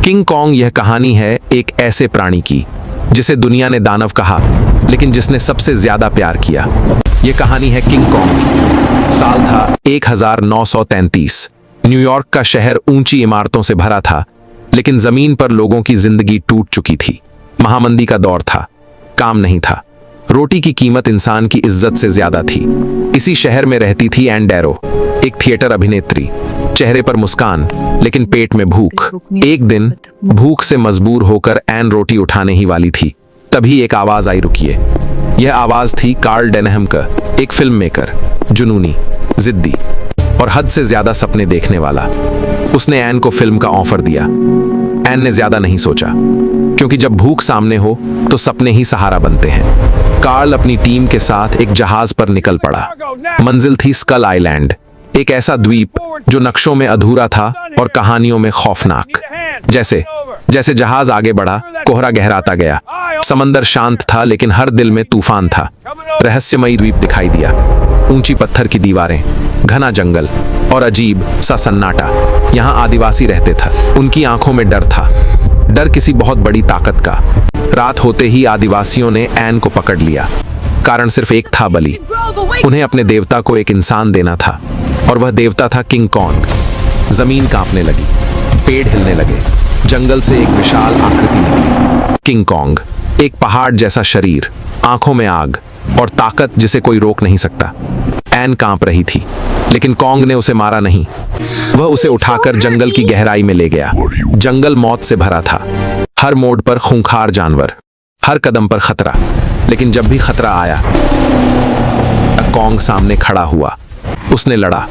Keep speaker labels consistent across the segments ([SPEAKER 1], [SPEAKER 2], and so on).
[SPEAKER 1] King Kong यह कहानी है एक ऐसे प्राणी की जिसे दुनिया ने दानव कहा, लेकिन जिसने सबसे ज्यादा प्यार किया। यह कहानी है किंग कॉन्ग की। साल था 1933। न्यूयॉर्क का शहर ऊंची इमारतों से भरा था, लेकिन जमीन पर लोगों की जिंदगी टूट चुकी थी। महामंदी का दौर था, काम नहीं था, रोटी की कीमत इंसान की इज्जत से ज्यादा थी। इसी शहर में रहती थी एन डैरो, एक थिएटर अभिनेत्री। चेहरे पर मुस्कान, लेकिन पेट में भूख। एक दिन भूख से मजबूर होकर एन रोटी उठाने ही वाली थी, तभी एक आवाज आई, रुकिए। यह आवाज थी कार्ल डेनहम का, एक फिल्म मेकर, जुनूनी, जिद्दी और हद से ज्यादा सपने देखने वाला। उसने एन को फिल्म का ऑफर दिया। एन ने ज्यादा नहीं सोचा, क्योंकि जब भूख सामने हो तो सपने ही सहारा बनते हैं। कार्ल अपनी टीम के साथ एक जहाज पर निकल पड़ा। मंजिल थी स्कल आइलैंड, एक ऐसा द्वीप जो नक्शों में अधूरा था और कहानियों में खौफनाक। जैसे जैसे जहाज आगे बढ़ा, कोहरा गहराता गया। समंदर शांत था, लेकिन हर दिल में तूफान था। रहस्यमयी द्वीप दिखाई दिया, ऊंची पत्थर की दीवारें, घना जंगल और अजीब सा सन्नाटा। यहाँ आदिवासी रहते थे, उनकी आंखों में डर था, डर किसी बहुत बड़ी ताकत का। रात होते ही आदिवासियों ने एन को पकड़ लिया। कारण सिर्फ एक था, बलि। उन्हें अपने देवता को एक इंसान देना था, और वह देवता था किंग कॉन्ग। जमीन कांपने लगी, पेड़ हिलने लगे, जंगल से एक विशाल आकृति निकली। किंग कॉन्ग, एक पहाड़ जैसा शरीर, आंखों में आग और ताकत जिसे कोई रोक नहीं सकता। एन कांप रही थी, लेकिन कॉन्ग ने उसे मारा नहीं। वह उसे उठाकर जंगल की गहराई में ले गया। जंगल मौत से भरा था, हर मोड़ पर खूंखार जानवर, हर कदम पर खतरा। लेकिन जब भी खतरा आया, कॉन्ग सामने खड़ा हुआ। उसने लड़ा,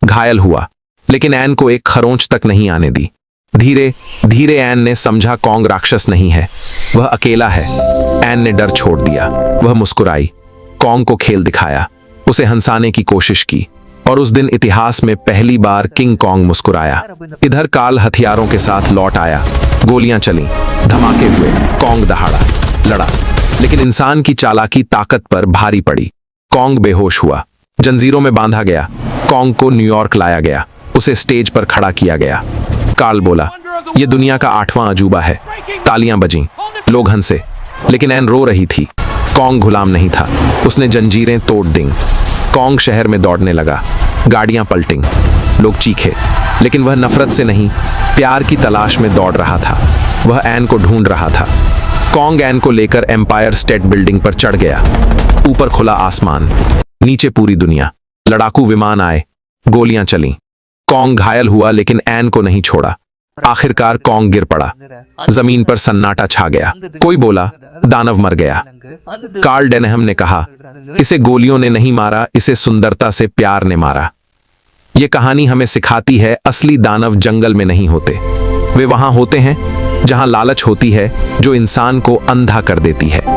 [SPEAKER 1] घायल हुआ, लेकिन एन को एक खरोंच तक नहीं आने दी। धीरे धीरे एन ने समझा कॉन्ग राक्षस नहीं है, वह अकेला है। एन ने डर छोड़ दिया, वह मुस्कुराई, कॉन्ग को खेल दिखाया, उसे हंसाने की कोशिश की। और उस दिन इतिहास में पहली बार किंग कॉन्ग मुस्कुराया। इधर कार्ल हथियारों के साथ लौट आया। गोलियां चलीं, धमाके हुए, कॉन्ग दहाड़ा, लड़ा, लेकिन इंसान की चालाकी ताकत पर भारी पड़ी। कॉन्ग बेहोश हुआ, जंजीरों में बांधा गया। कॉन्ग को न्यूयॉर्क लाया गया, उसे स्टेज पर खड़ा किया गया। कार्ल बोला, यह दुनिया का 8वां अजूबा है। तालियां बजीं, लोग हंसे, लेकिन एन रो रही थी। कॉन्ग गुलाम नहीं था, उसने जंजीरें तोड़ दी। कॉन्ग शहर में दौड़ने लगा, गाड़ियां पलटिं, लोग चीखे, लेकिन वह नफरत से नहीं, प्यार की तलाश में दौड़ रहा था। वह एन को ढूंढ रहा था। कॉन्ग एन को लेकर एम्पायर स्टेट बिल्डिंग पर चढ़ गया। ऊपर खुला आसमान, नीचे पूरी दुनिया। लड़ाकू विमान आए, गोलियां चलीं। कॉन्ग घायल हुआ, लेकिन एन को नहीं छोड़ा। आखिरकार कॉन्ग गिर पड़ा, जमीन पर सन्नाटा छा गया। कोई बोला, दानव मर गया। कार्ल डेनहम ने कहा, इसे गोलियों ने नहीं मारा, इसे सुंदरता से प्यार ने मारा। यह कहानी हमें सिखाती है, असली दानव जंगल में नहीं होते, वे वहां होते हैं जहां लालच होती है, जो इंसान को अंधा कर देती है।